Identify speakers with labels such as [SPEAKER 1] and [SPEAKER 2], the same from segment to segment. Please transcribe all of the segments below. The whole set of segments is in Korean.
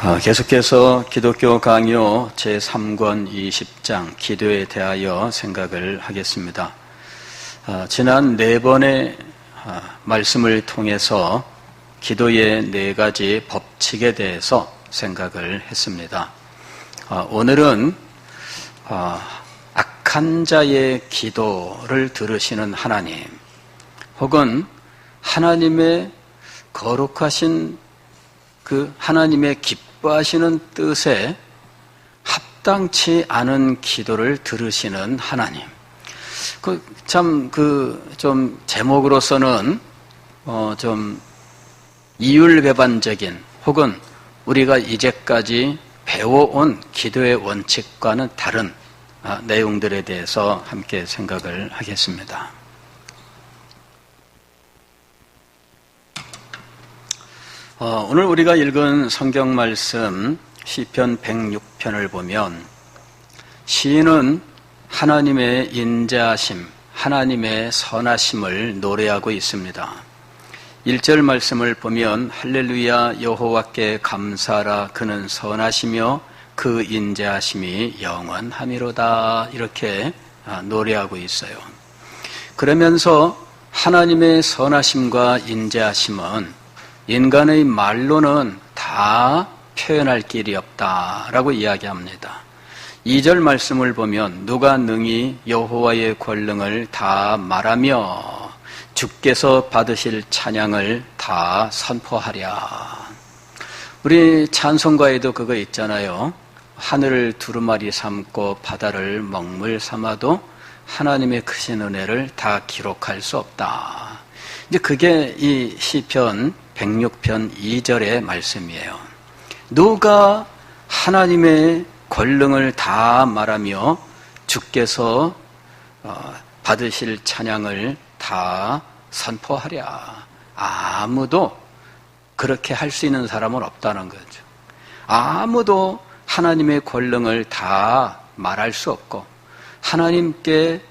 [SPEAKER 1] 계속해서 기독교 강요 제3권 20장 기도에 대하여 생각을 하겠습니다. 지난 4번의 말씀을 통해서 기도의 4가지 법칙에 대해서 생각을 했습니다. 오늘은 악한 자의 기도를 들으시는 하나님, 혹은 하나님의 거룩하신 그 하나님의 기뻐하시는 뜻에 합당치 않은 기도를 들으시는 하나님. 좀 제목으로서는 좀 이율배반적인, 혹은 우리가 이제까지 배워온 기도의 원칙과는 다른 내용들에 대해서 함께 생각을 하겠습니다. 오늘 우리가 읽은 성경 말씀 시편 106편을 보면 시인은 하나님의 인자하심, 하나님의 선하심을 노래하고 있습니다. 1절 말씀을 보면 할렐루야 여호와께 감사하라 그는 선하시며 그 인자하심이 영원하미로다, 이렇게 노래하고 있어요. 그러면서 하나님의 선하심과 인자하심은 인간의 말로는 다 표현할 길이 없다라고 이야기합니다. 2절 말씀을 보면 누가 능히 여호와의 권능을 다 말하며 주께서 받으실 찬양을 다 선포하랴. 우리 찬송가에도 그거 있잖아요. 하늘을 두루마리 삼고 바다를 먹물 삼아도 하나님의 크신 은혜를 다 기록할 수 없다. 이제 그게 이 시편 106편 2절의 말씀이에요. 누가 하나님의 권능을 다 말하며 주께서 받으실 찬양을 다 선포하랴. 아무도 그렇게 할 수 있는 사람은 없다는 거죠. 아무도 하나님의 권능을 다 말할 수 없고 하나님께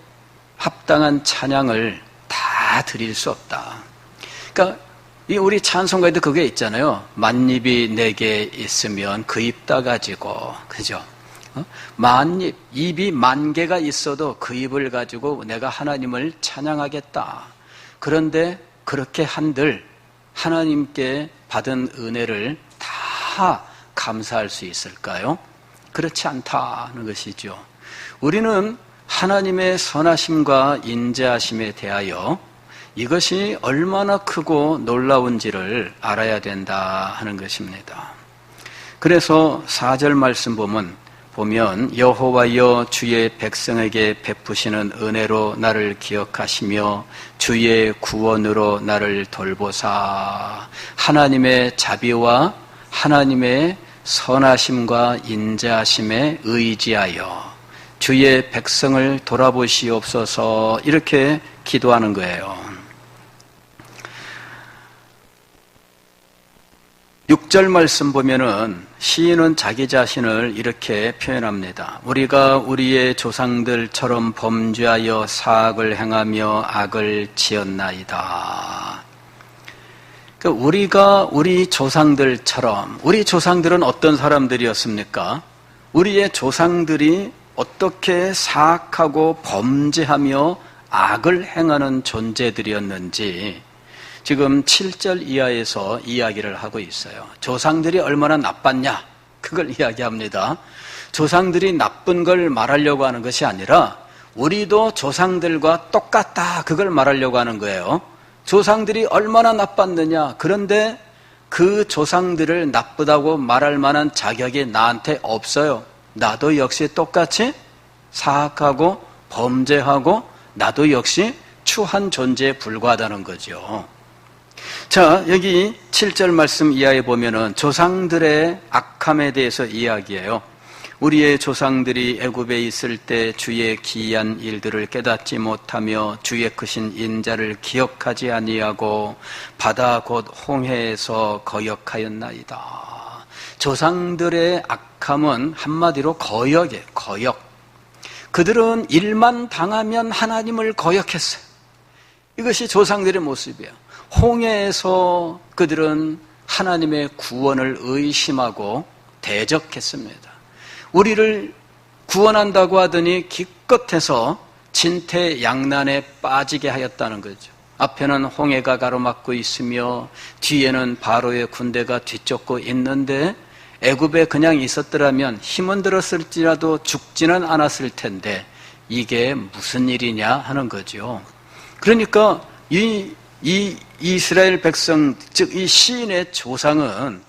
[SPEAKER 1] 합당한 찬양을 다 드릴 수 없다. 그러니까 우리 찬송가에도 그게 있잖아요. 만입이 내게 있으면 그 입 다 가지고, 그죠? 만입, 입이 10,000개가 있어도 그 입을 가지고 내가 하나님을 찬양하겠다. 그런데 그렇게 한들 하나님께 받은 은혜를 다 감사할 수 있을까요? 그렇지 않다는 것이죠. 우리는 하나님의 선하심과 인자하심에 대하여 이것이 얼마나 크고 놀라운지를 알아야 된다 하는 것입니다. 그래서 4절 말씀 보면 여호와여 주의 백성에게 베푸시는 은혜로 나를 기억하시며 주의 구원으로 나를 돌보사. 하나님의 자비와 하나님의 선하심과 인자하심에 의지하여 주의 백성을 돌아보시옵소서, 이렇게 기도하는 거예요. 6절 말씀 보면은 시인은 자기 자신을 이렇게 표현합니다. 우리가 우리의 조상들처럼 범죄하여 사악을 행하며 악을 지었나이다. 그러니까 우리가 우리 조상들처럼, 우리 조상들은 어떤 사람들이었습니까? 우리의 조상들이 어떻게 사악하고 범죄하며 악을 행하는 존재들이었는지 지금 7절 이하에서 이야기를 하고 있어요. 조상들이 얼마나 나빴냐, 그걸 이야기합니다. 조상들이 나쁜 걸 말하려고 하는 것이 아니라 우리도 조상들과 똑같다, 그걸 말하려고 하는 거예요. 조상들이 얼마나 나빴느냐, 그런데 그 조상들을 나쁘다고 말할 만한 자격이 나한테 없어요. 나도 역시 똑같이 사악하고 범죄하고 나도 역시 추한 존재에 불과하다는 거죠. 자, 여기 7절 말씀 이하에 보면은 조상들의 악함에 대해서 이야기해요. 우리의 조상들이 애굽에 있을 때 주의 기이한 일들을 깨닫지 못하며 주의 크신 인자를 기억하지 아니하고 바다 곧 홍해에서 거역하였나이다. 조상들의 악함은 한마디로 거역이에요. 거역. 그들은 일만 당하면 하나님을 거역했어요. 이것이 조상들의 모습이에요. 홍해에서 그들은 하나님의 구원을 의심하고 대적했습니다. 우리를 구원한다고 하더니 기껏해서 진퇴양난에 빠지게 하였다는 거죠. 앞에는 홍해가 가로막고 있으며 뒤에는 바로의 군대가 뒤쫓고 있는데 애굽에 그냥 있었더라면 힘은 들었을지라도 죽지는 않았을 텐데 이게 무슨 일이냐 하는 거죠. 그러니까 이 이스라엘 백성, 즉 이 시인의 조상은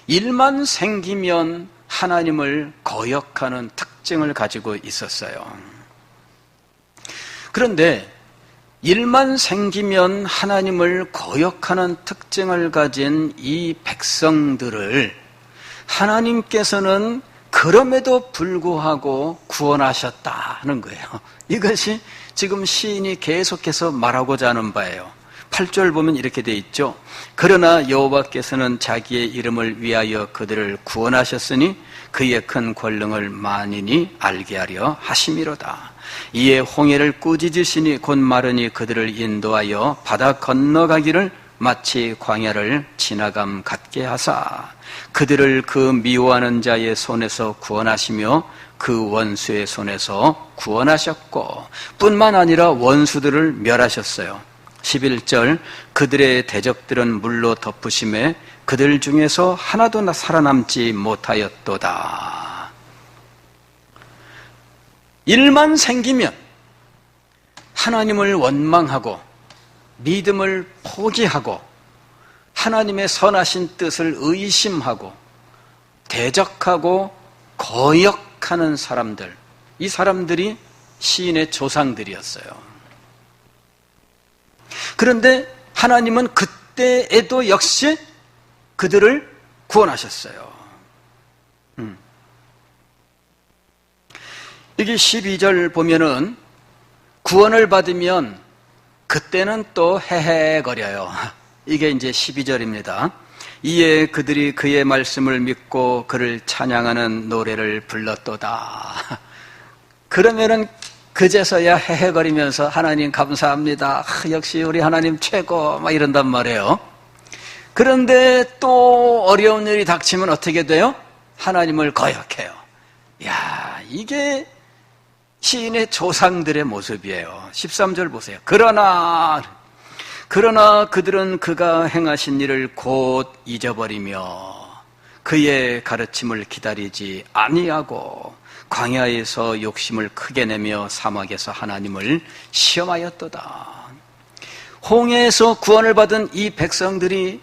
[SPEAKER 1] 일만 생기면 하나님을 거역하는 특징을 가지고 있었어요. 그런데 일만 생기면 하나님을 거역하는 특징을 가진 이 백성들을 하나님께서는 그럼에도 불구하고 구원하셨다는 거예요. 이것이 지금 시인이 계속해서 말하고자 하는 바예요. 8절 보면 이렇게 돼 있죠. 그러나 여호와께서는 자기의 이름을 위하여 그들을 구원하셨으니 그의 큰 권능을 만인이 알게 하려 하심이로다. 이에 홍해를 꾸짖으시니 곧 마르니 그들을 인도하여 바다 건너가기를 마치 광야를 지나감 같게 하사 그들을 그 미워하는 자의 손에서 구원하시며 그 원수의 손에서 구원하셨고 뿐만 아니라 원수들을 멸하셨어요. 11절 그들의 대적들은 물로 덮으심에 그들 중에서 하나도 살아남지 못하였도다. 일만 생기면 하나님을 원망하고 믿음을 포기하고 하나님의 선하신 뜻을 의심하고 대적하고 거역하는 사람들, 이 사람들이 시인의 조상들이었어요. 그런데 하나님은 그때에도 역시 그들을 구원하셨어요. 여기 12절 보면은 구원을 받으면 그때는 또 헤헤거려요. 이게 이제 12절입니다. 이에 그들이 그의 말씀을 믿고 그를 찬양하는 노래를 불렀도다. 그러면은 그제서야 헤헤거리면서 하나님 감사합니다. 역시 우리 하나님 최고 막 이런단 말이에요. 그런데 또 어려운 일이 닥치면 어떻게 돼요? 하나님을 거역해요. 야, 이게 시인의 조상들의 모습이에요. 13절 보세요. 그러나 그들은 그가 행하신 일을 곧 잊어버리며 그의 가르침을 기다리지 아니하고 광야에서 욕심을 크게 내며 사막에서 하나님을 시험하였도다. 홍해에서 구원을 받은 이 백성들이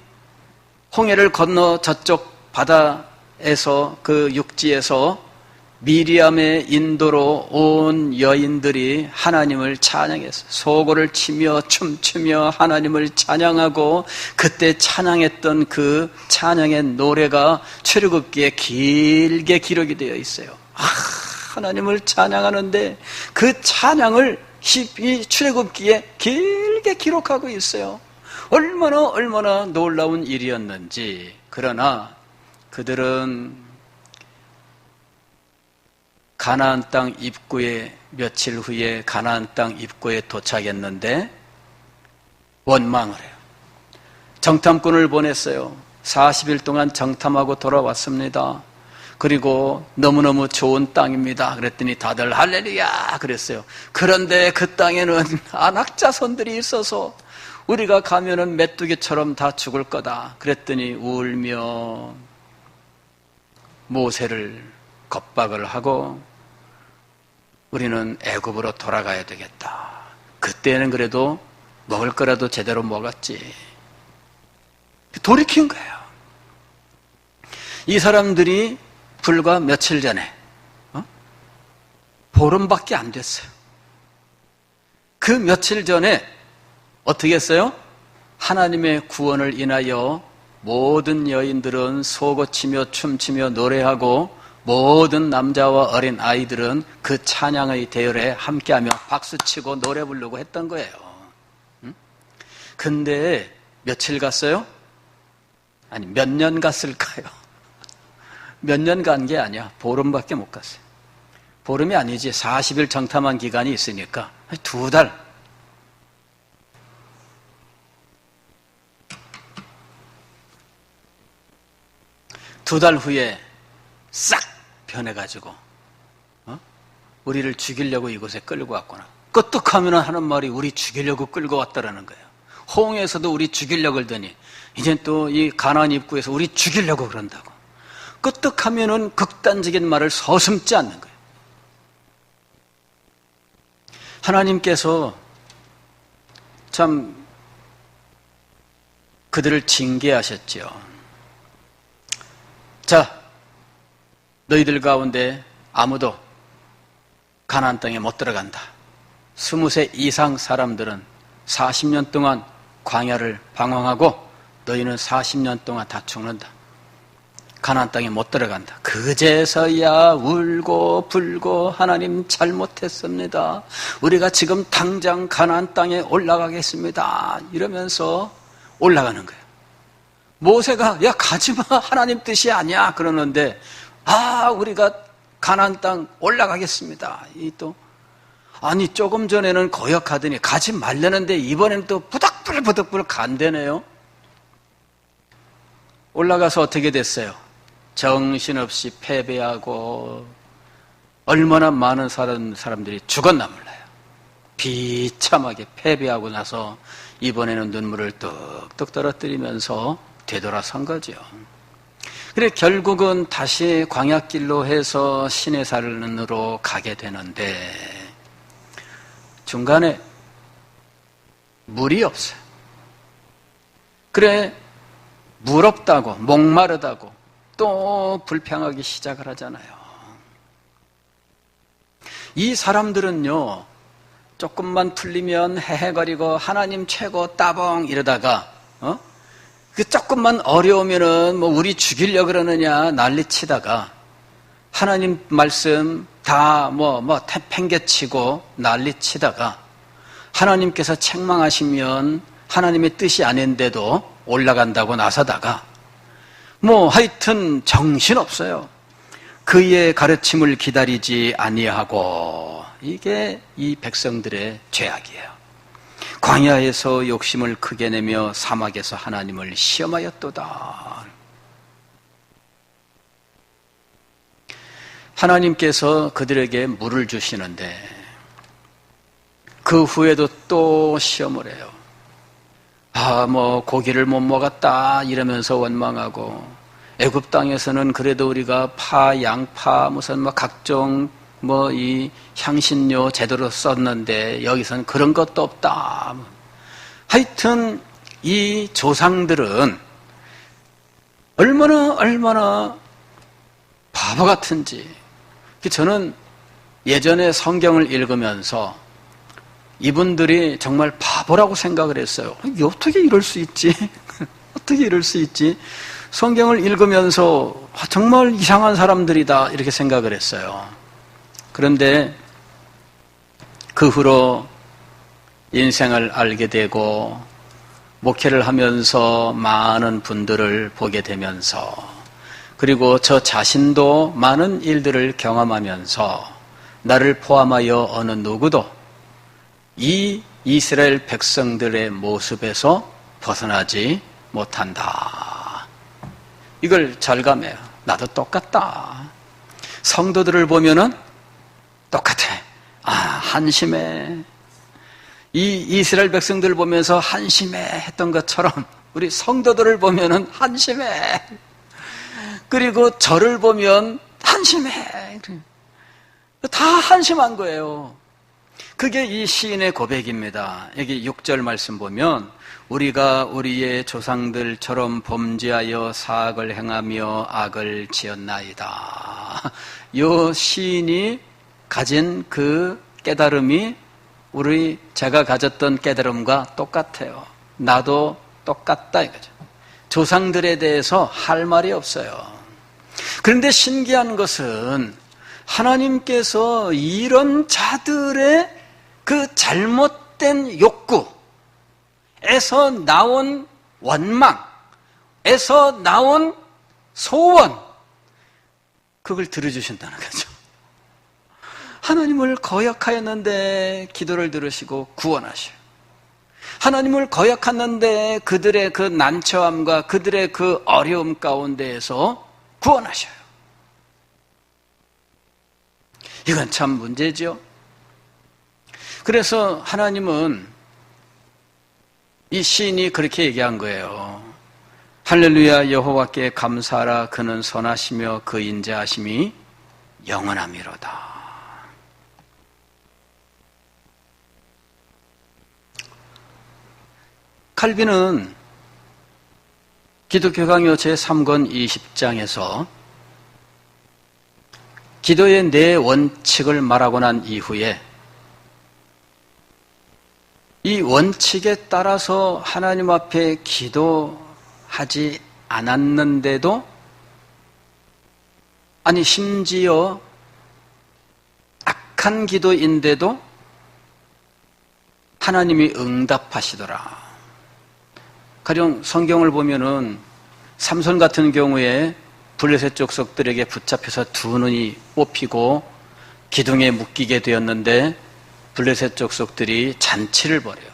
[SPEAKER 1] 홍해를 건너 저쪽 바다에서 그 육지에서 미리암의 인도로 온 여인들이 하나님을 찬양했어요. 소고를 치며 춤추며 하나님을 찬양하고 그때 찬양했던 그 찬양의 노래가 출애굽기에 길게 기록이 되어 있어요. 하나님을 찬양하는데 그 찬양을 이 출애굽기에 길게 기록하고 있어요. 얼마나 놀라운 일이었는지. 그러나 그들은 가나안 땅 입구에 며칠 후에 가나안 땅 입구에 도착했는데 원망을 해요. 정탐꾼을 보냈어요. 40일 동안 정탐하고 돌아왔습니다. 그리고 너무너무 좋은 땅입니다. 그랬더니 다들 할렐루야 그랬어요. 그런데 그 땅에는 안악자손들이 있어서 우리가 가면은 메뚜기처럼 다 죽을 거다. 그랬더니 울며 모세를 겁박을 하고 우리는 애굽으로 돌아가야 되겠다. 그때는 그래도 먹을 거라도 제대로 먹었지. 돌이킨 거예요. 이 사람들이 불과 며칠 전에 보름밖에 안 됐어요. 그 며칠 전에 어떻게 했어요? 하나님의 구원을 인하여 모든 여인들은 소고치며 춤추며 노래하고 모든 남자와 어린 아이들은 그 찬양의 대열에 함께하며 박수치고 노래 부르고 했던 거예요. 근데 며칠 갔어요? 아니 몇 년 갔을까요? 몇 년 간 게 아니야. 보름밖에 못 갔어요. 보름이 아니지. 40일 정탐한 기간이 있으니까 2달. 두 달 후에 싹 변해가지고 우리를 죽이려고 이곳에 끌고 왔구나. 끄떡하면 하는 말이 우리 죽이려고 끌고 왔다라는 거예요. 호응에서도 우리 죽이려고 그러더니 이제 또 이 가나안 입구에서 우리 죽이려고 그런다고. 끄떡하면은 극단적인 말을 서슴지 않는 거예요. 하나님께서 참 그들을 징계하셨지요. 자, 너희들 가운데 아무도 가나안 땅에 못 들어간다. 20세 이상 사람들은 40년 동안 광야를 방황하고 너희는 40년 동안 다 죽는다. 가나안 땅에 못 들어간다. 그제서야 울고 불고 하나님 잘못했습니다. 우리가 지금 당장 가나안 땅에 올라가겠습니다. 이러면서 올라가는 거예요. 모세가 야 가지마 하나님 뜻이 아니야 그러는데 우리가 가나안 땅 올라가겠습니다. 아니 조금 전에는 거역하더니 가지 말라는데 이번에는 또 부닥불 간대네요. 올라가서 어떻게 됐어요? 정신없이 패배하고 얼마나 많은 사람들이 죽었나 몰라요. 비참하게 패배하고 나서 이번에는 눈물을 뚝뚝 떨어뜨리면서 되돌아선 거죠. 그래 결국은 다시 광야길로 해서 시내산으로 가게 되는데 중간에 물이 없어요. 그래 물 없다고 목마르다고 또 불평하기 시작을 하잖아요. 이 사람들은요 조금만 풀리면 헤헤거리고 하나님 최고 따봉 이러다가 그 조금만 어려우면은 뭐 우리 죽이려고 그러느냐 난리치다가 하나님 말씀 다 팽개치고 난리치다가 하나님께서 책망하시면 하나님의 뜻이 아닌데도 올라간다고 나서다가 하여튼 정신없어요. 그의 가르침을 기다리지 아니하고 이게 이 백성들의 죄악이에요. 광야에서 욕심을 크게 내며 사막에서 하나님을 시험하였도다. 하나님께서 그들에게 물을 주시는데 그 후에도 또 시험을 해요. 고기를 못 먹었다 이러면서 원망하고 애굽 땅에서는 그래도 우리가 파, 양파, 무슨 각종 이 향신료 제대로 썼는데 여기서는 그런 것도 없다. 하여튼 이 조상들은 얼마나 바보 같은지. 저는 예전에 성경을 읽으면서 이분들이 정말 바보라고 생각을 했어요. 어떻게 이럴 수 있지? 어떻게 이럴 수 있지? 성경을 읽으면서 정말 이상한 사람들이다 이렇게 생각을 했어요. 그런데 그 후로 인생을 알게 되고 목회를 하면서 많은 분들을 보게 되면서 그리고 저 자신도 많은 일들을 경험하면서 나를 포함하여 어느 누구도 이 이스라엘 백성들의 모습에서 벗어나지 못한다. 이걸 절감해요. 나도 똑같다. 성도들을 보면은 똑같아. 한심해. 이 이스라엘 백성들을 보면서 한심해 했던 것처럼 우리 성도들을 보면은 한심해. 그리고 저를 보면 한심해. 다 한심한 거예요. 그게 이 시인의 고백입니다. 여기 6절 말씀 보면 우리가 우리의 조상들처럼 범죄하여 사악을 행하며 악을 지었나이다. 이 시인이 가진 그 깨달음이 제가 가졌던 깨달음과 똑같아요. 나도 똑같다 이거죠. 조상들에 대해서 할 말이 없어요. 그런데 신기한 것은 하나님께서 이런 자들의 그 잘못된 욕구에서 나온 원망에서 나온 소원, 그걸 들어주신다는 거죠. 하나님을 거역하였는데 기도를 들으시고 구원하셔요. 하나님을 거역하는데 그들의 그 난처함과 그들의 그 어려움 가운데에서 구원하셔요. 이건 참 문제죠. 그래서 하나님은 이 시인이 그렇게 얘기한 거예요. 할렐루야 여호와께 감사하라. 그는 선하시며 그 인자하심이 영원함이로다. 칼빈은 기독교 강요 제3권 20장에서 기도의 네 원칙을 말하고 난 이후에 이 원칙에 따라서 하나님 앞에 기도하지 않았는데도, 아니 심지어 악한 기도인데도 하나님이 응답하시더라. 가령 성경을 보면은 삼손 같은 경우에 블레셋 족속들에게 붙잡혀서 두 눈이 뽑히고 기둥에 묶이게 되었는데 블레셋 족속들이 잔치를 벌여요.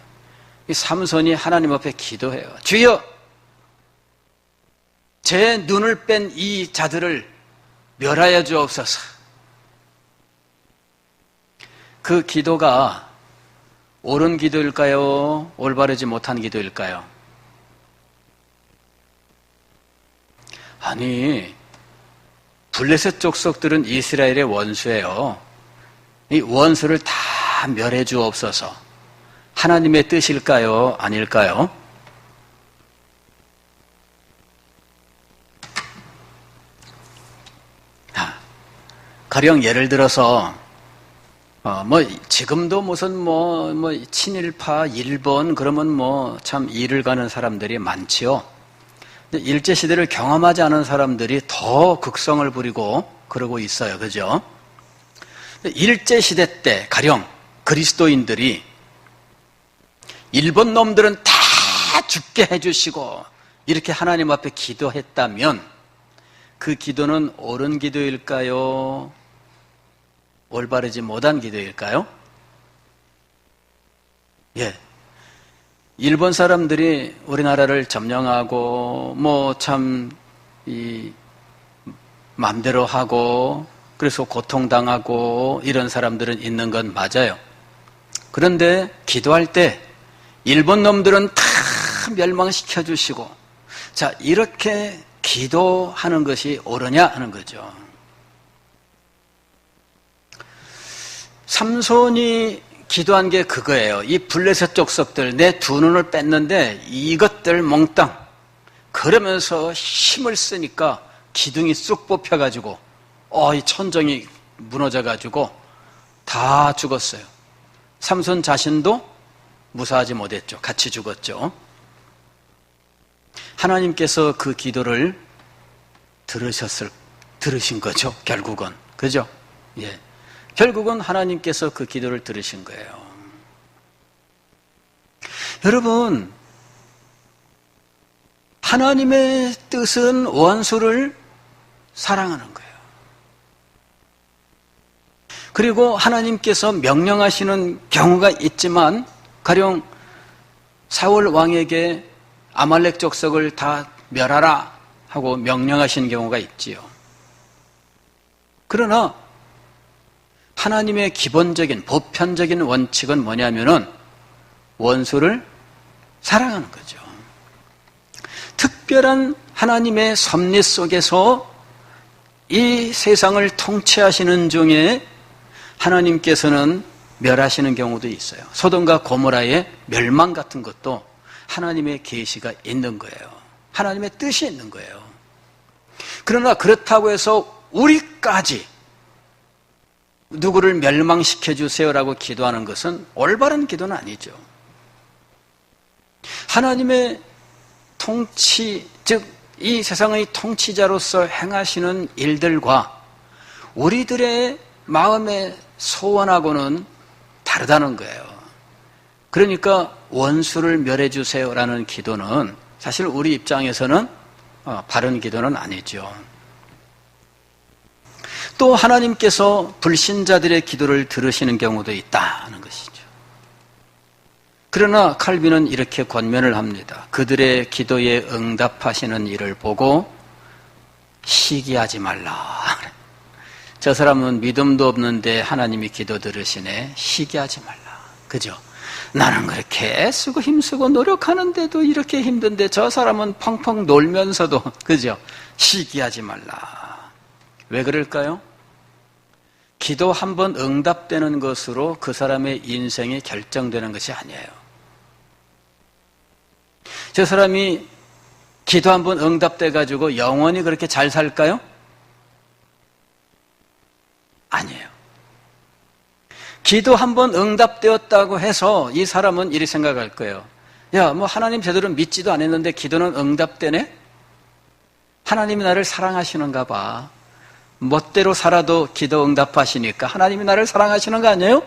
[SPEAKER 1] 이 삼손이 하나님 앞에 기도해요. 주여, 제 눈을 뺀 이 자들을 멸하여 주옵소서. 그 기도가 옳은 기도일까요? 올바르지 못한 기도일까요? 아니, 블레셋 족속들은 이스라엘의 원수예요. 이 원수를 다 멸해 주옵소서. 하나님의 뜻일까요? 아닐까요? 가령 예를 들어서 지금도 무슨 친일파 일본 그러면 참 일을 가는 사람들이 많지요. 일제시대를 경험하지 않은 사람들이 더 극성을 부리고 그러고 있어요. 그죠? 일제시대 때 가령 그리스도인들이 일본 놈들은 다 죽게 해주시고 이렇게 하나님 앞에 기도했다면 그 기도는 옳은 기도일까요? 올바르지 못한 기도일까요? 예. 일본 사람들이 우리나라를 점령하고 마음대로 하고 그래서 고통당하고 이런 사람들은 있는 건 맞아요. 그런데 기도할 때 일본 놈들은 다 멸망시켜 주시고, 자, 이렇게 기도하는 것이 옳으냐 하는 거죠. 삼손이 기도한 게 그거예요. 이 블레셋 족속들 내 두 눈을 뺐는데 이것들 몽땅, 그러면서 힘을 쓰니까 기둥이 쑥 뽑혀가지고 이 천정이 무너져가지고 다 죽었어요. 삼손 자신도 무사하지 못했죠. 같이 죽었죠. 하나님께서 그 기도를 들으신 거죠. 결국은. 그죠? 예. 결국은 하나님께서 그 기도를 들으신 거예요. 여러분, 하나님의 뜻은 원수를 사랑하는 거예요. 그리고 하나님께서 명령하시는 경우가 있지만, 가령 사울 왕에게 아말렉 족속을 다 멸하라 하고 명령하신 경우가 있지요. 그러나 하나님의 기본적인 보편적인 원칙은 뭐냐면은 원수를 사랑하는 거죠. 특별한 하나님의 섭리 속에서 이 세상을 통치하시는 중에 하나님께서는 멸하시는 경우도 있어요. 소돔과 고모라의 멸망 같은 것도 하나님의 계시가 있는 거예요. 하나님의 뜻이 있는 거예요. 그러나 그렇다고 해서 우리까지 누구를 멸망시켜 주세요라고 기도하는 것은 올바른 기도는 아니죠. 하나님의 통치, 즉 이 세상의 통치자로서 행하시는 일들과 우리들의 마음의 소원하고는 다르다는 거예요. 그러니까 원수를 멸해 주세요라는 기도는 사실 우리 입장에서는 바른 기도는 아니죠. 또 하나님께서 불신자들의 기도를 들으시는 경우도 있다는 것이죠. 그러나 칼빈은 이렇게 권면을 합니다. 그들의 기도에 응답하시는 일을 보고 시기하지 말라. 저 사람은 믿음도 없는데 하나님이 기도 들으시네. 시기하지 말라. 그죠? 나는 그렇게 애쓰고 힘쓰고 노력하는데도 이렇게 힘든데 저 사람은 펑펑 놀면서도, 그죠? 시기하지 말라. 왜 그럴까요? 기도 한 번 응답되는 것으로 그 사람의 인생이 결정되는 것이 아니에요. 저 사람이 기도 한 번 응답돼가지고 영원히 그렇게 잘 살까요? 아니에요. 기도 한 번 응답되었다고 해서 이 사람은 이렇게 생각할 거예요. 야, 뭐 하나님 제대로 믿지도 않았는데 기도는 응답되네? 하나님이 나를 사랑하시는가 봐. 멋대로 살아도 기도 응답하시니까 하나님이 나를 사랑하시는 거 아니에요?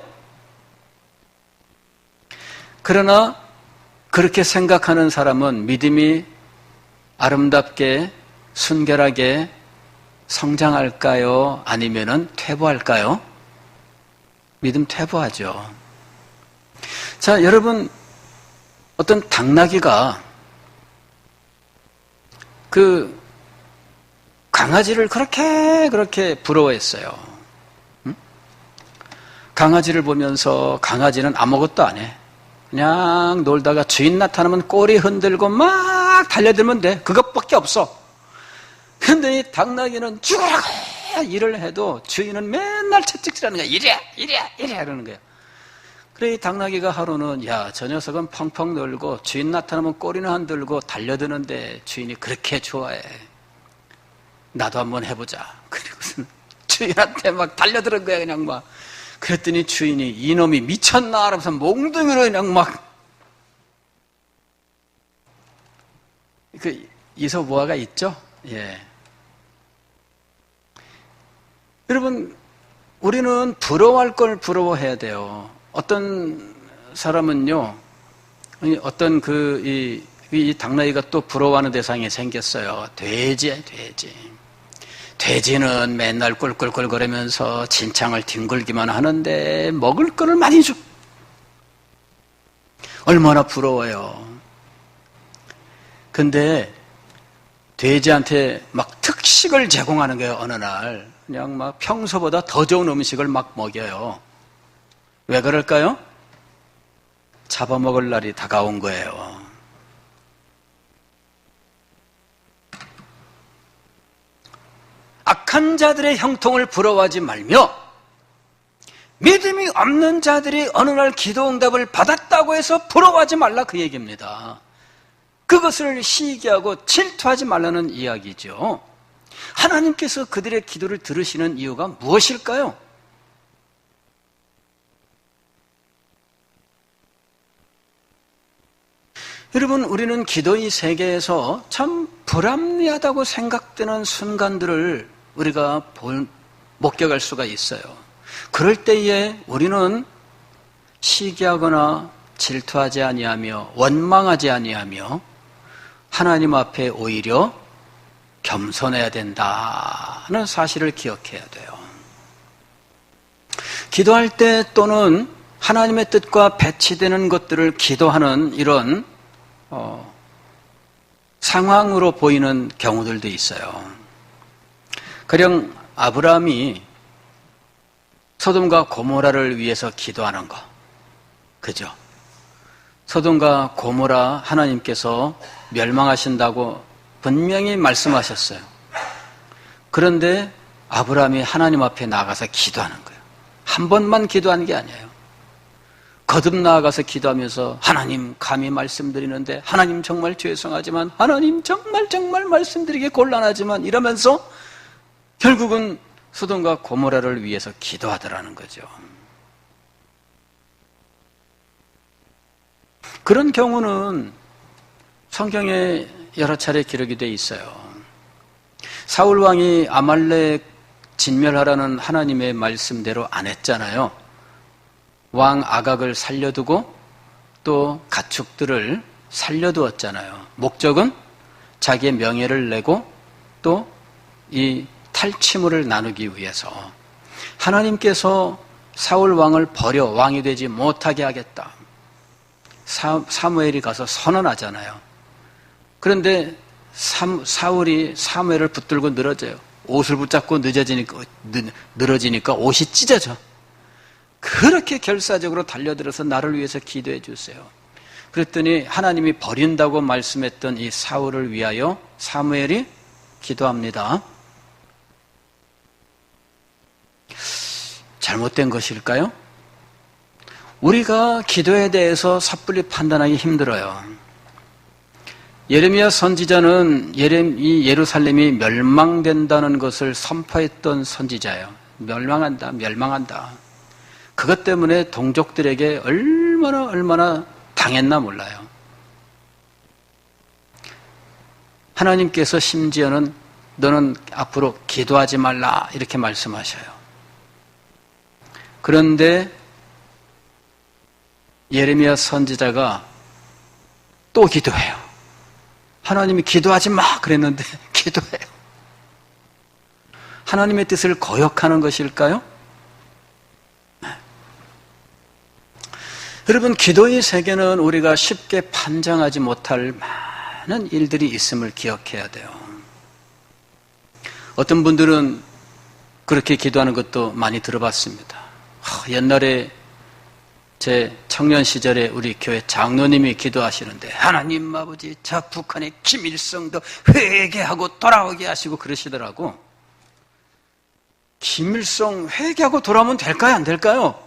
[SPEAKER 1] 그러나 그렇게 생각하는 사람은 믿음이 아름답게 순결하게 성장할까요? 아니면은 퇴보할까요? 믿음 퇴보하죠. 자, 여러분, 어떤 당나귀가 그 강아지를 그렇게 부러워했어요. 응? 강아지를 보면서 강아지는 아무것도 안 해. 그냥 놀다가 주인 나타나면 꼬리 흔들고 막 달려들면 돼. 그것밖에 없어. 그런데 이 당나귀는 죽으라고 일을 해도 주인은 맨날 채찍질하는 거야. 이래 이러는 거야. 그래 이 당나귀가 하루는 야, 저 녀석은 펑펑 놀고 주인 나타나면 꼬리는 흔들고 달려드는데 주인이 그렇게 좋아해. 나도 한번 해보자. 그리고서 주인한테 막 달려드는 거야. 그냥 막. 그랬더니 주인이 이놈이 미쳤나 하면서 몽둥이로 그냥 막 그 이소모아가 있죠? 예. 여러분, 우리는 부러워할 걸 부러워해야 돼요. 어떤 사람은요, 어떤 이 당나귀가 또 부러워하는 대상이 생겼어요. 돼지. 돼지는 맨날 꿀꿀꿀거리면서 진창을 뒹굴기만 하는데 먹을 거를 많이 줘. 얼마나 부러워요. 근데 돼지한테 막 특식을 제공하는 거예요. 어느 날 그냥 막 평소보다 더 좋은 음식을 막 먹여요. 왜 그럴까요? 잡아먹을 날이 다가온 거예요. 악한 자들의 형통을 부러워하지 말며 믿음이 없는 자들이 어느 날 기도 응답을 받았다고 해서 부러워하지 말라, 그 얘기입니다. 그것을 시기하고 질투하지 말라는 이야기죠. 하나님께서 그들의 기도를 들으시는 이유가 무엇일까요? 여러분, 우리는 기도의 세계에서 참 불합리하다고 생각되는 순간들을 우리가 목격할 수가 있어요. 그럴 때에 우리는 시기하거나 질투하지 아니하며 원망하지 아니하며 하나님 앞에 오히려 겸손해야 된다는 사실을 기억해야 돼요. 기도할 때 또는 하나님의 뜻과 배치되는 것들을 기도하는 이런 상황으로 보이는 경우들도 있어요. 가령 아브라함이 소돔과 고모라를 위해서 기도하는 거, 그죠? 소돔과 고모라 하나님께서 멸망하신다고 분명히 말씀하셨어요. 그런데 아브라함이 하나님 앞에 나가서 기도하는 거예요. 한 번만 기도하는 게 아니에요. 거듭 나아가서 기도하면서 하나님 감히 말씀드리는데 하나님 정말 죄송하지만 하나님 정말 말씀드리기 곤란하지만 이러면서 결국은 소돔과 고모라를 위해서 기도하더라는 거죠. 그런 경우는 성경에 여러 차례 기록이 돼 있어요. 사울 왕이 아말렉 진멸하라는 하나님의 말씀대로 안 했잖아요. 왕 아각을 살려두고 또 가축들을 살려두었잖아요. 목적은 자기의 명예를 내고 또 이 탈취물을 나누기 위해서. 하나님께서 사울 왕을 버려 왕이 되지 못하게 하겠다. 사무엘이 가서 선언하잖아요. 그런데 사울이 사무엘을 붙들고 늘어져요. 옷을 붙잡고 늘어지니까 옷이 찢어져. 그렇게 결사적으로 달려들어서 나를 위해서 기도해 주세요. 그랬더니 하나님이 버린다고 말씀했던 이 사울을 위하여 사무엘이 기도합니다. 잘못된 것일까요? 우리가 기도에 대해서 섣불리 판단하기 힘들어요. 예레미야 선지자는 이 예루살렘이 멸망된다는 것을 선포했던 선지자예요. 멸망한다, 멸망한다. 그것 때문에 동족들에게 얼마나 당했나 몰라요. 하나님께서 심지어는 너는 앞으로 기도하지 말라 이렇게 말씀하셔요. 그런데 예레미야 선지자가 또 기도해요. 하나님이 기도하지 마 그랬는데 기도해요. 하나님의 뜻을 거역하는 것일까요? 여러분, 기도의 세계는 우리가 쉽게 판정하지 못할 많은 일들이 있음을 기억해야 돼요. 어떤 분들은 그렇게 기도하는 것도 많이 들어봤습니다. 옛날에 제 청년 시절에 우리 교회 장로님이 기도하시는데 하나님 아버지 저 북한의 김일성도 회개하고 돌아오게 하시고 그러시더라고. 김일성 회개하고 돌아오면 될까요? 안 될까요?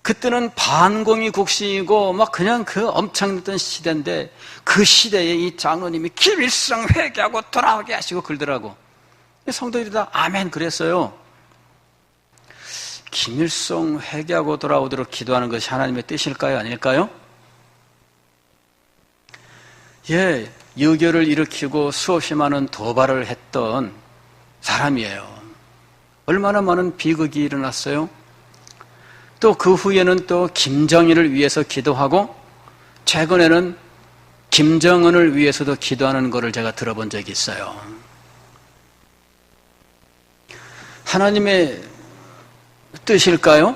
[SPEAKER 1] 그때는 반공이 국시이고 막 그냥 그 엄청났던 시대인데 그 시대에 이 장로님이 김일성 회개하고 돌아오게 하시고 그러더라고. 성도들이 다 아멘 그랬어요. 김일성 회개하고 돌아오도록 기도하는 것이 하나님의 뜻일까요? 아닐까요? 예, 유교를 일으키고 수없이 많은 도발을 했던 사람이에요. 얼마나 많은 비극이 일어났어요? 또 그 후에는 또 김정일을 위해서 기도하고 최근에는 김정은을 위해서도 기도하는 것을 제가 들어본 적이 있어요. 하나님의 뜻일까요?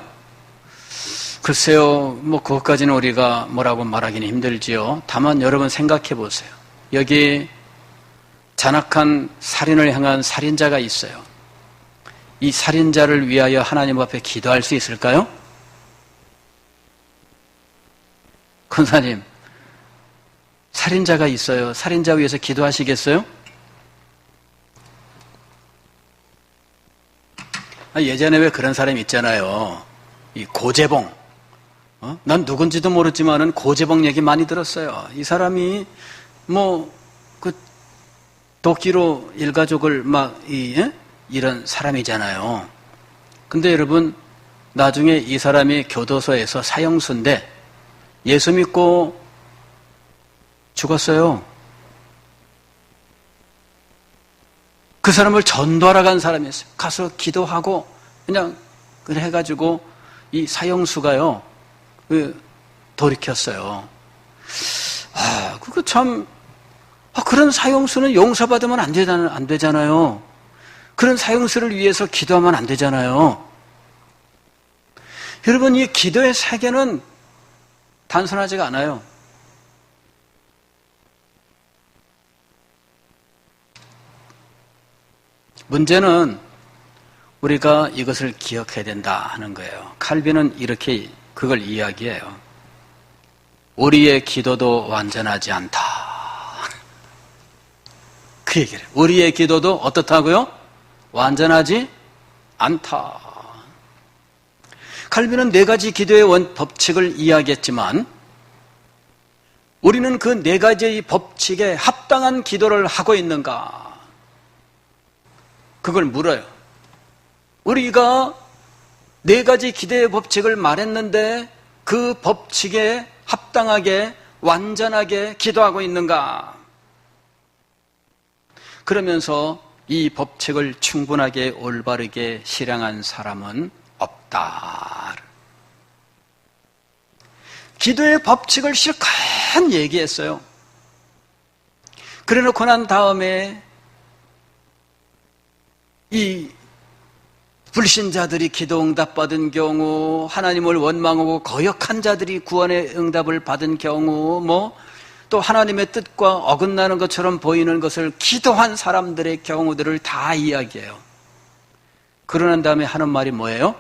[SPEAKER 1] 글쎄요, 그것까지는 우리가 뭐라고 말하기는 힘들지요. 다만 여러분 생각해 보세요. 여기 잔악한 살인을 향한 살인자가 있어요. 이 살인자를 위하여 하나님 앞에 기도할 수 있을까요? 권사님, 살인자가 있어요. 살인자 위해서 기도하시겠어요? 예전에 왜 그런 사람이 있잖아요. 이 고재봉. 난 누군지도 모르지만은 고재봉 얘기 많이 들었어요. 이 사람이 도끼로 일가족을 이런 사람이잖아요. 근데 여러분, 나중에 이 사람이 교도소에서 사형수인데 예수 믿고 죽었어요. 그 사람을 전도하러 간 사람이었어요. 가서 기도하고 그냥 해가지고 이 사형수가요 돌이켰어요. 그거 참 그런 사형수는 용서받으면 안 되잖아요. 그런 사형수를 위해서 기도하면 안 되잖아요. 여러분, 이 기도의 세계는 단순하지가 않아요. 문제는 우리가 이것을 기억해야 된다 하는 거예요. 칼빈은 이렇게 그걸 이야기해요. 우리의 기도도 완전하지 않다. 그 얘기를 해요. 우리의 기도도 어떻다고요? 완전하지 않다. 칼빈은 4가지 기도의 법칙을 이야기했지만 우리는 그 4가지의 법칙에 합당한 기도를 하고 있는가? 그걸 물어요. 우리가 4가지 기도의 법칙을 말했는데 그 법칙에 합당하게 완전하게 기도하고 있는가? 그러면서 이 법칙을 충분하게 올바르게 실행한 사람은 없다. 기도의 법칙을 실컷 얘기했어요. 그래 놓고 난 다음에 이 불신자들이 기도 응답받은 경우, 하나님을 원망하고 거역한 자들이 구원의 응답을 받은 경우, 또 하나님의 뜻과 어긋나는 것처럼 보이는 것을 기도한 사람들의 경우들을 다 이야기해요. 그러는 다음에 하는 말이 뭐예요?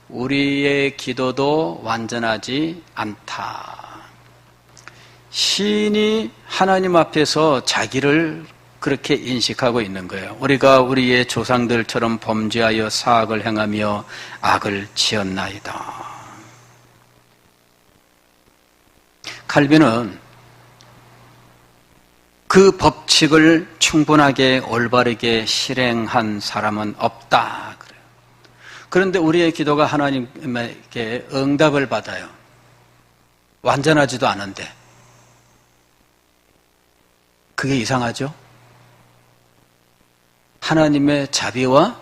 [SPEAKER 1] 우리의 기도도 완전하지 않다. 시인이 하나님 앞에서 자기를 그렇게 인식하고 있는 거예요. 우리가 우리의 조상들처럼 범죄하여 사악을 행하며 악을 지었나이다. 칼빈은 그 법칙을 충분하게 올바르게 실행한 사람은 없다 그래요. 그런데 우리의 기도가 하나님에게 응답을 받아요. 완전하지도 않은데. 그게 이상하죠? 하나님의 자비와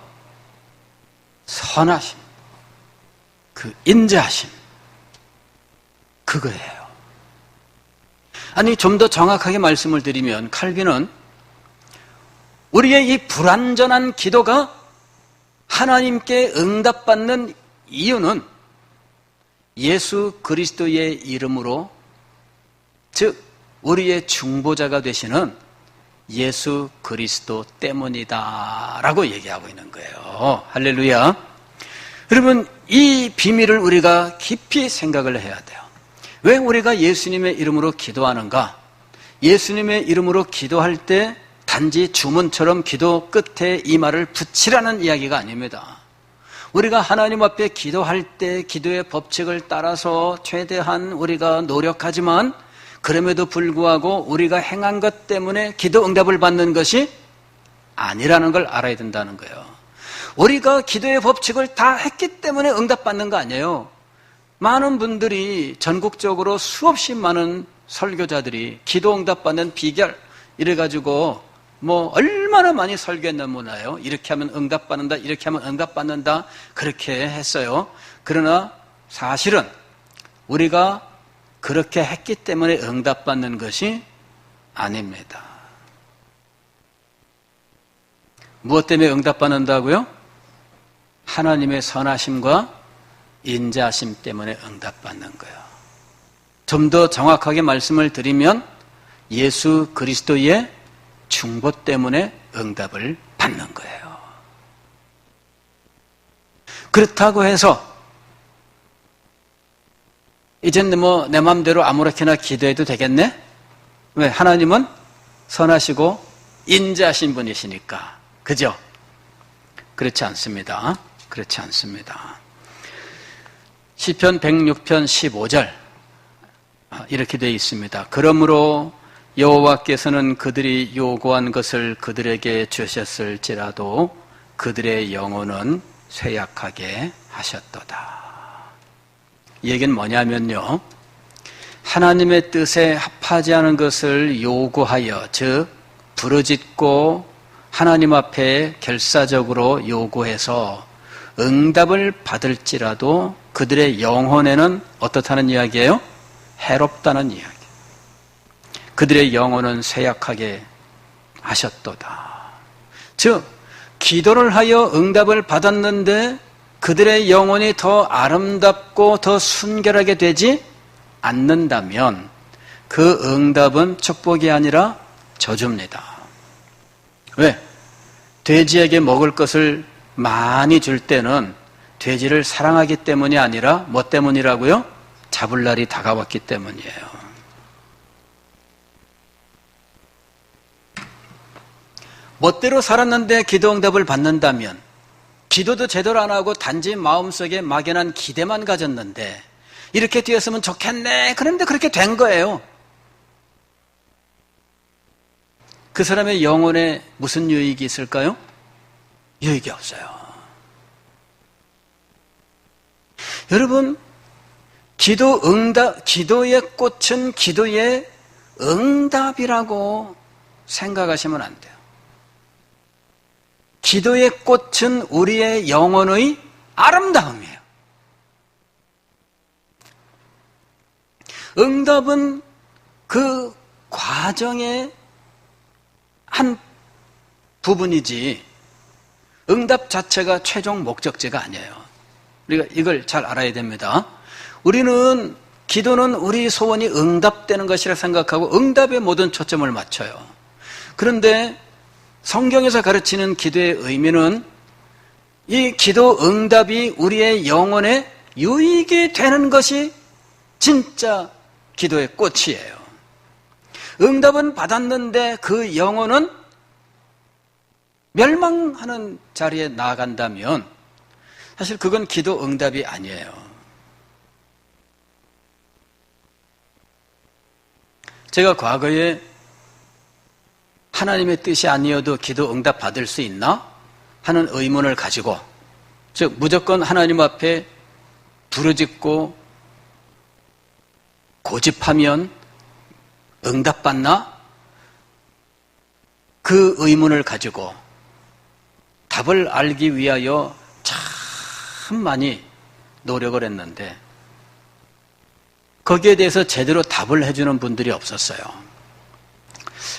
[SPEAKER 1] 선하심, 그 인자하심, 그거예요. 아니, 좀 더 정확하게 말씀을 드리면 칼빈은 우리의 이 불완전한 기도가 하나님께 응답받는 이유는 예수 그리스도의 이름으로, 즉 우리의 중보자가 되시는 예수 그리스도 때문이다 라고 얘기하고 있는 거예요. 할렐루야. 여러분, 이 비밀을 우리가 깊이 생각을 해야 돼요. 왜 우리가 예수님의 이름으로 기도하는가? 예수님의 이름으로 기도할 때 단지 주문처럼 기도 끝에 이 말을 붙이라는 이야기가 아닙니다. 우리가 하나님 앞에 기도할 때 기도의 법칙을 따라서 최대한 우리가 노력하지만 그럼에도 불구하고 우리가 행한 것 때문에 기도 응답을 받는 것이 아니라는 걸 알아야 된다는 거예요. 우리가 기도의 법칙을 다 했기 때문에 응답받는 거 아니에요. 많은 분들이 전국적으로 수없이 많은 설교자들이 기도 응답받는 비결 이래가지고 뭐 얼마나 많이 설교했나 몰라요. 이렇게 하면 응답받는다, 이렇게 하면 응답받는다 그렇게 했어요. 그러나 사실은 우리가 그렇게 했기 때문에 응답받는 것이 아닙니다. 무엇 때문에 응답받는다고요? 하나님의 선하심과 인자하심 때문에 응답받는 거예요. 좀 더 정확하게 말씀을 드리면 예수 그리스도의 중보 때문에 응답을 받는 거예요. 그렇다고 해서 이젠 뭐 내 마음대로 아무렇게나 기도해도 되겠네? 왜? 하나님은 선하시고 인자하신 분이시니까. 그죠? 그렇지 않습니다. 그렇지 않습니다. 시편 106편 15절 이렇게 되어 있습니다. 그러므로 여호와께서는 그들이 요구한 것을 그들에게 주셨을지라도 그들의 영혼은 쇠약하게 하셨도다. 이 얘기는 뭐냐면요, 하나님의 뜻에 합하지 않은 것을 요구하여, 즉 부르짖고 하나님 앞에 결사적으로 요구해서 응답을 받을지라도 그들의 영혼에는 어떻다는 이야기예요? 해롭다는 이야기. 그들의 영혼은 쇠약하게 하셨도다. 즉 기도를 하여 응답을 받았는데 그들의 영혼이 더 아름답고 더 순결하게 되지 않는다면 그 응답은 축복이 아니라 저주입니다. 왜? 돼지에게 먹을 것을 많이 줄 때는 돼지를 사랑하기 때문이 아니라 뭐 때문이라고요? 잡을 날이 다가왔기 때문이에요. 멋대로 살았는데 기도 응답을 받는다면, 기도도 제대로 안 하고 단지 마음속에 막연한 기대만 가졌는데 이렇게 되었으면 좋겠네, 그런데 그렇게 된 거예요. 그 사람의 영혼에 무슨 유익이 있을까요? 유익이 없어요. 여러분, 기도의 꽃은 기도의 응답이라고 생각하시면 안 돼요. 기도의 꽃은 우리의 영혼의 아름다움이에요. 응답은 그 과정의 한 부분이지 응답 자체가 최종 목적지가 아니에요. 우리가 이걸 잘 알아야 됩니다. 우리는 기도는 우리 소원이 응답되는 것이라 생각하고 응답에 모든 초점을 맞춰요. 그런데 성경에서 가르치는 기도의 의미는 이 기도 응답이 우리의 영혼에 유익이 되는 것이 진짜 기도의 꽃이에요. 응답은 받았는데 그 영혼은 멸망하는 자리에 나아간다면 사실 그건 기도 응답이 아니에요. 제가 과거에 하나님의 뜻이 아니어도 기도 응답 받을 수 있나? 하는 의문을 가지고, 즉 무조건 하나님 앞에 부르짖고 고집하면 응답받나? 그 의문을 가지고 답을 알기 위하여 참 많이 노력을 했는데 거기에 대해서 제대로 답을 해주는 분들이 없었어요.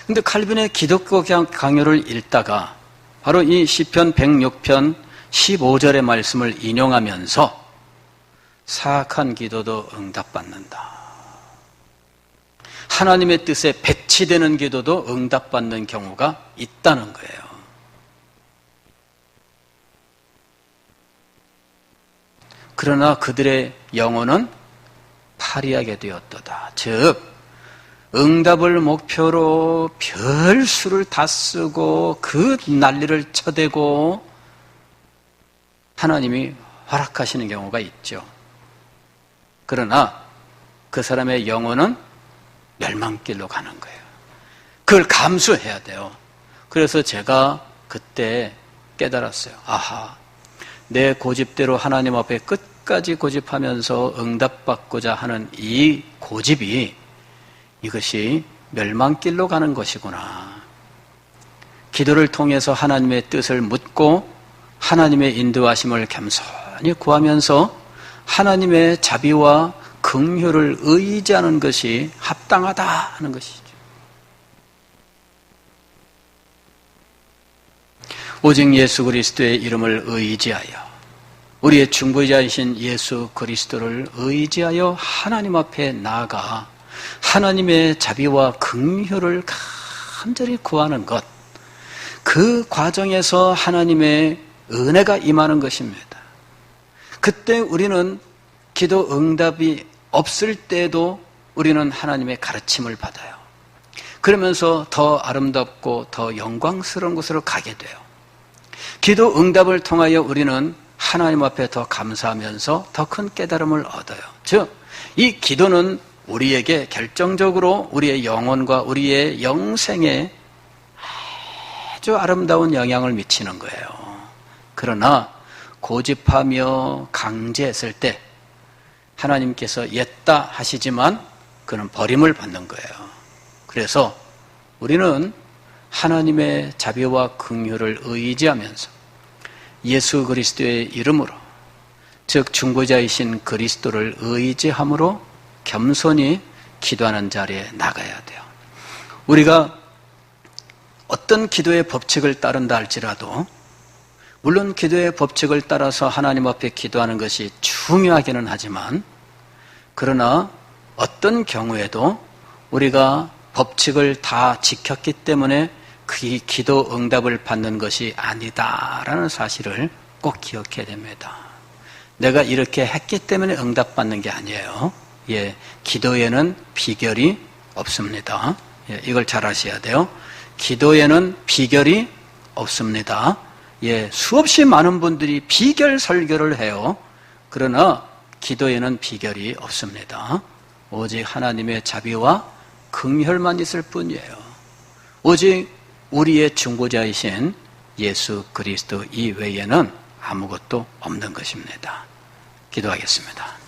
[SPEAKER 1] 근데 칼빈의 기독교 강요를 읽다가 바로 이 시편 106편 15절의 말씀을 인용하면서 사악한 기도도 응답받는다. 하나님의 뜻에 배치되는 기도도 응답받는 경우가 있다는 거예요. 그러나 그들의 영혼은 파리하게 되었도다. 즉 응답을 목표로 별수를 다 쓰고 그 난리를 쳐대고 하나님이 허락하시는 경우가 있죠. 그러나 그 사람의 영혼은 멸망길로 가는 거예요. 그걸 감수해야 돼요. 그래서 제가 그때 깨달았어요. 아하, 내 고집대로 하나님 앞에 끝까지 고집하면서 응답받고자 하는 이 고집이 이것이 멸망길로 가는 것이구나. 기도를 통해서 하나님의 뜻을 묻고 하나님의 인도하심을 겸손히 구하면서 하나님의 자비와 긍휼을 의지하는 것이 합당하다 하는 것이죠. 오직 예수 그리스도의 이름을 의지하여 우리의 중보자이신 예수 그리스도를 의지하여 하나님 앞에 나아가 하나님의 자비와 긍휼을 간절히 구하는 것, 그 과정에서 하나님의 은혜가 임하는 것입니다. 그때 우리는 기도 응답이 없을 때도 우리는 하나님의 가르침을 받아요. 그러면서 더 아름답고 더 영광스러운 곳으로 가게 돼요. 기도 응답을 통하여 우리는 하나님 앞에 더 감사하면서 더 큰 깨달음을 얻어요. 즉, 이 기도는 우리에게 결정적으로 우리의 영혼과 우리의 영생에 아주 아름다운 영향을 미치는 거예요. 그러나 고집하며 강제했을 때 하나님께서 옛다 하시지만 그는 버림을 받는 거예요. 그래서 우리는 하나님의 자비와 긍휼을 의지하면서 예수 그리스도의 이름으로, 즉 중보자이신 그리스도를 의지함으로 겸손히 기도하는 자리에 나가야 돼요. 우리가 어떤 기도의 법칙을 따른다 할지라도 물론 기도의 법칙을 따라서 하나님 앞에 기도하는 것이 중요하기는 하지만 그러나 어떤 경우에도 우리가 법칙을 다 지켰기 때문에 그 기도 응답을 받는 것이 아니다라는 사실을 꼭 기억해야 됩니다. 내가 이렇게 했기 때문에 응답받는 게 아니에요. 예, 기도에는 비결이 없습니다. 예, 이걸 잘 아셔야 돼요. 기도에는 비결이 없습니다. 예, 수없이 많은 분들이 비결 설교를 해요. 그러나 기도에는 비결이 없습니다. 오직 하나님의 자비와 긍휼만 있을 뿐이에요. 오직 우리의 중보자이신 예수 그리스도 이외에는 아무것도 없는 것입니다. 기도하겠습니다.